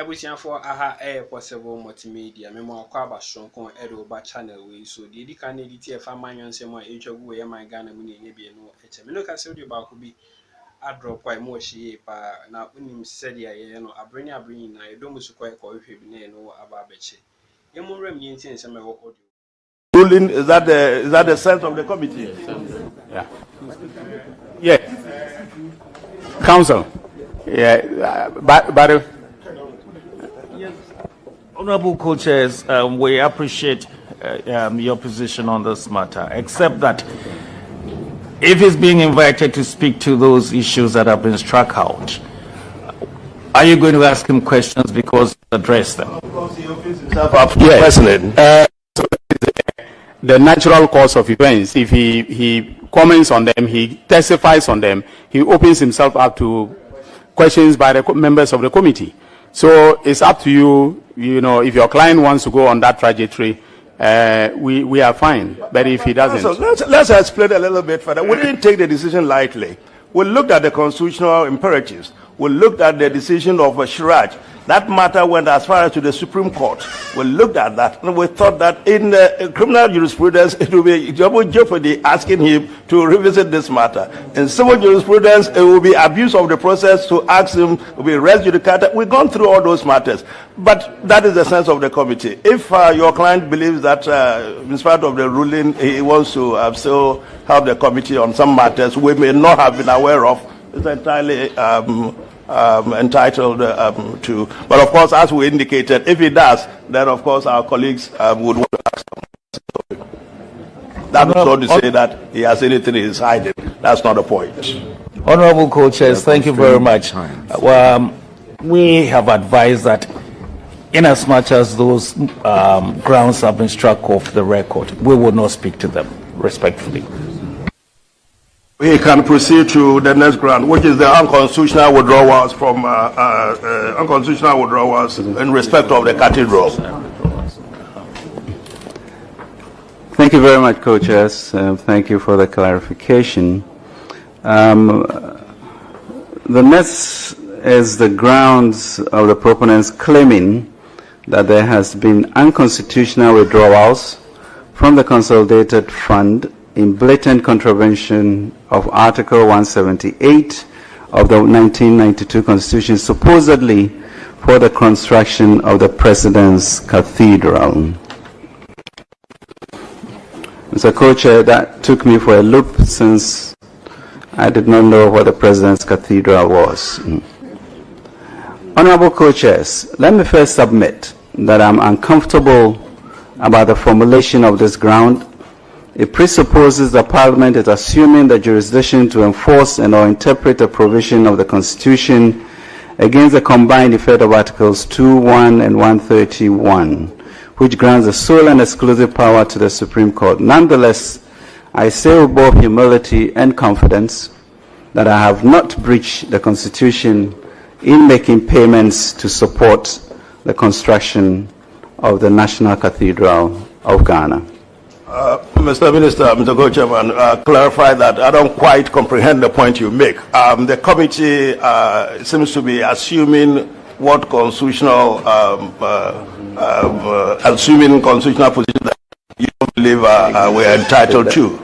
Abusian for aha air possible multimedia, Memo Quaba Shonko Edo ba channel we so the can edit if I mind say my age of way my Ghana money maybe no HM. Say you about could be I drop quite more she now when him said yeah, I bring I don't much quite call if you know about Betchy. You more remaining some audio. Ruling is that the sense of the committee? Yeah. Yeah. Council. Yeah. But yes. Honorable co-chairs, we appreciate your position on this matter, except that if he's being invited to speak to those issues that have been struck out, are you going to ask him questions because he addressed them? Of course, he opens himself up to President. The natural course of events, if he comments on them, he testifies on them, he opens himself up to questions by the members of the committee. So it's up to you, you know, if your client wants to go on that trajectory, we are fine. But if he doesn't... So let's explain a little bit further. We didn't take the decision lightly. We looked at the constitutional imperatives. We looked at the decision of Shiraj. That matter went as far as to the Supreme Court. We looked at that, and we thought that in criminal jurisprudence, it will be double jeopardy asking him to revisit this matter. In civil jurisprudence, it will be abuse of the process to ask him to be res judicata. We've gone through all those matters. But that is the sense of the committee. If your client believes that, in spite of the ruling, he wants to still help the committee on some matters we may not have been aware of, it's entirely... entitled to, but of course, as we indicated, if he does, then of course our colleagues would want to ask him. That's not to say that he has anything he's hiding. That's not the point. Honorable co-chairs, thank you very much. We have advised that in as much as those grounds have been struck off the record, we will not speak to them respectfully. We can proceed to the next ground, which is the unconstitutional withdrawals from in respect of the cathedral. Thank you very much, co-chairs. Thank you for the clarification. The next is the grounds of the proponents claiming that there has been unconstitutional withdrawals from the consolidated fund in blatant contravention of Article 178 of the 1992 Constitution, supposedly for the construction of the President's Cathedral. Mr. Co-Chair, that took me for a loop since I did not know what the President's Cathedral was. Honorable Co-Chairs, let me first submit that I'm uncomfortable about the formulation of this ground. It presupposes that Parliament is assuming the jurisdiction to enforce and or interpret a provision of the Constitution against the combined effect of Articles 2.1 and 131, which grants the sole and exclusive power to the Supreme Court. Nonetheless, I say with both humility and confidence that I have not breached the Constitution in making payments to support the construction of the National Cathedral of Ghana. Mr. Minister, Mr. Co-Chairman, clarify that I don't quite comprehend the point you make. The committee seems to be assuming what constitutional, assuming constitutional position that you don't believe we're entitled to.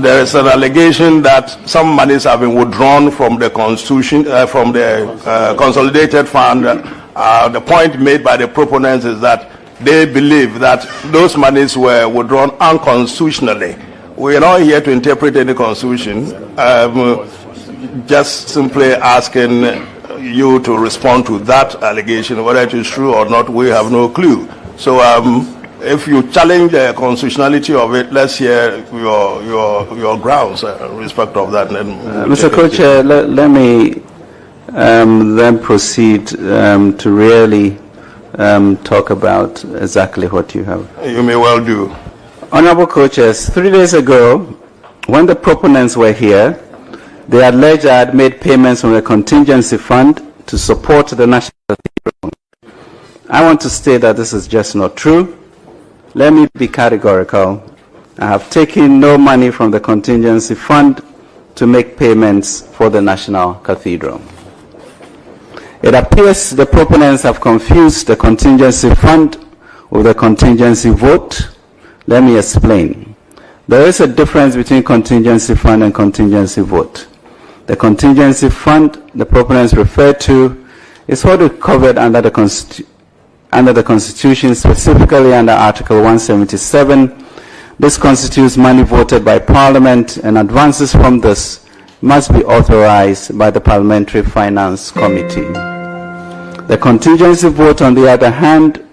There is an allegation that some monies have been withdrawn from the Constitution, from the consolidated fund. The point made by the proponents is that they believe that those monies were withdrawn unconstitutionally. We are not here to interpret any constitution, just simply asking you to respond to that allegation. Whether it is true or not, we have no clue. So if you challenge the constitutionality of it, let's hear your grounds in respect of that. Mr. Co-Chair, let me then proceed to really talk about exactly what you have. You may well do. Honorable Co-Chairs, 3 days ago, when the proponents were here, they alleged I had made payments from the contingency fund to support the National Cathedral. I want to state that this is just not true. Let me be categorical. I have taken no money from the contingency fund to make payments for the National Cathedral. It appears the proponents have confused the contingency fund with the contingency vote. Let me explain. There is a difference between contingency fund and contingency vote. The contingency fund the proponents refer to is what is covered under the Constitution, specifically under Article 177. This constitutes money voted by Parliament, and advances from this must be authorized by the Parliamentary Finance Committee. The contingency vote, on the other hand,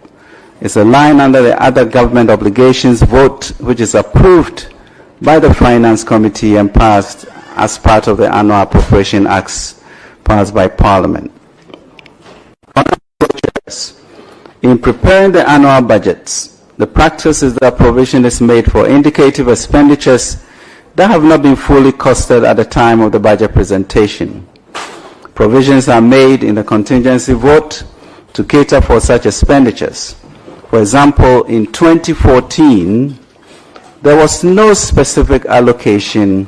is a line under the other government obligations vote, which is approved by the Finance Committee and passed as part of the Annual Appropriation Acts passed by Parliament. In preparing the annual budgets, the practice is that provision is made for indicative expenditures that have not been fully costed at the time of the budget presentation. Provisions are made in the contingency vote to cater for such expenditures. For example, in 2014, there was no specific allocation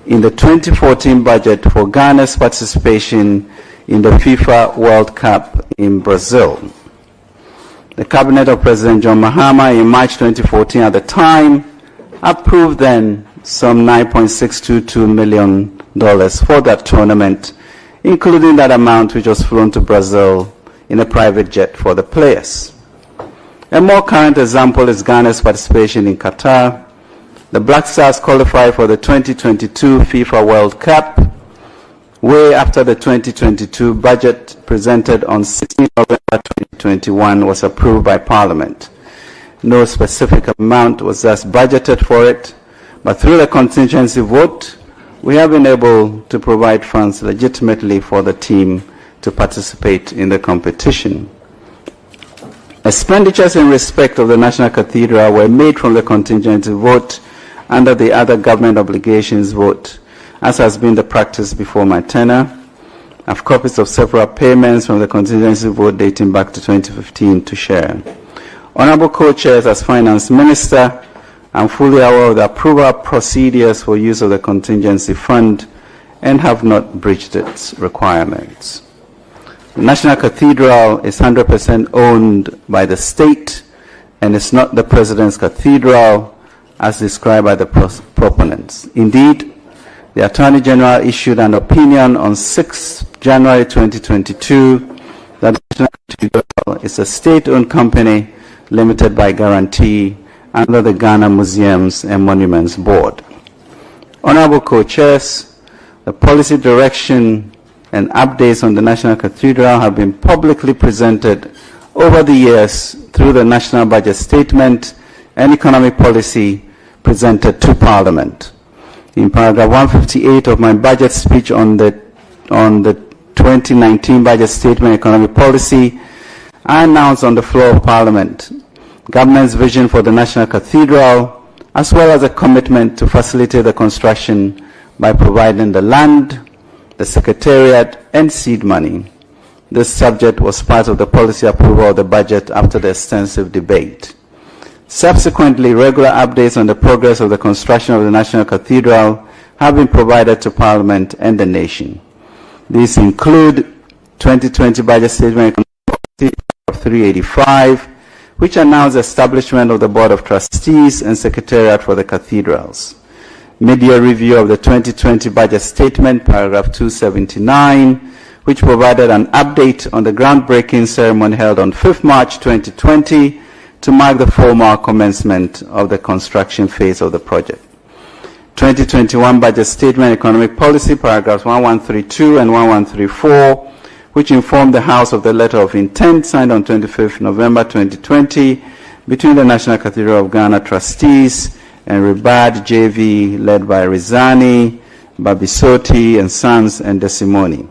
in the 2014 budget for Ghana's participation in the FIFA World Cup in Brazil. The cabinet of President John Mahama in March 2014 at the time approved then some $9.622 million for that tournament, including that amount which was flown to Brazil in a private jet for the players. A more current example is Ghana's participation in Qatar. The Black Stars qualified for the 2022 FIFA World Cup, way after the 2022 budget presented on 16 November 2021 was approved by Parliament. No specific amount was thus budgeted for it, but through the contingency vote, we have been able to provide funds legitimately for the team to participate in the competition. Expenditures in respect of the National Cathedral were made from the contingency vote under the other government obligations vote, as has been the practice before my tenure. I have copies of several payments from the contingency vote dating back to 2015 to share. Honorable Co-Chairs, as Finance Minister, I'm fully aware of the approval procedures for use of the contingency fund and have not breached its requirements. The National Cathedral is 100% owned by the state and is not the President's cathedral as described by the proponents. Indeed, the Attorney General issued an opinion on 6 January 2022 that the National Cathedral is a state-owned company limited by guarantee under the Ghana Museums and Monuments Board. Honorable Co-Chairs, the policy direction and updates on the National Cathedral have been publicly presented over the years through the National Budget Statement and Economic Policy presented to Parliament. In paragraph 158 of my budget speech on the 2019 Budget Statement Economic Policy, I announced on the floor of Parliament government's vision for the National Cathedral, as well as a commitment to facilitate the construction by providing the land, the Secretariat, and seed money. This subject was part of the policy approval of the budget after the extensive debate. Subsequently, regular updates on the progress of the construction of the National Cathedral have been provided to Parliament and the nation. These include 2020 Budget Statement of 385, which announced the establishment of the Board of Trustees and Secretariat for the Cathedrals. Mid-year review of the 2020 Budget Statement, paragraph 279, which provided an update on the groundbreaking ceremony held on 5th March 2020 to mark the formal commencement of the construction phase of the project. 2021 Budget Statement Economic Policy, paragraphs 1132 and 1134, which informed the House of the letter of intent signed on 25th November 2020 between the National Cathedral of Ghana trustees and Ribad JV led by Rizani, Babisoti and Sons and Desimoni.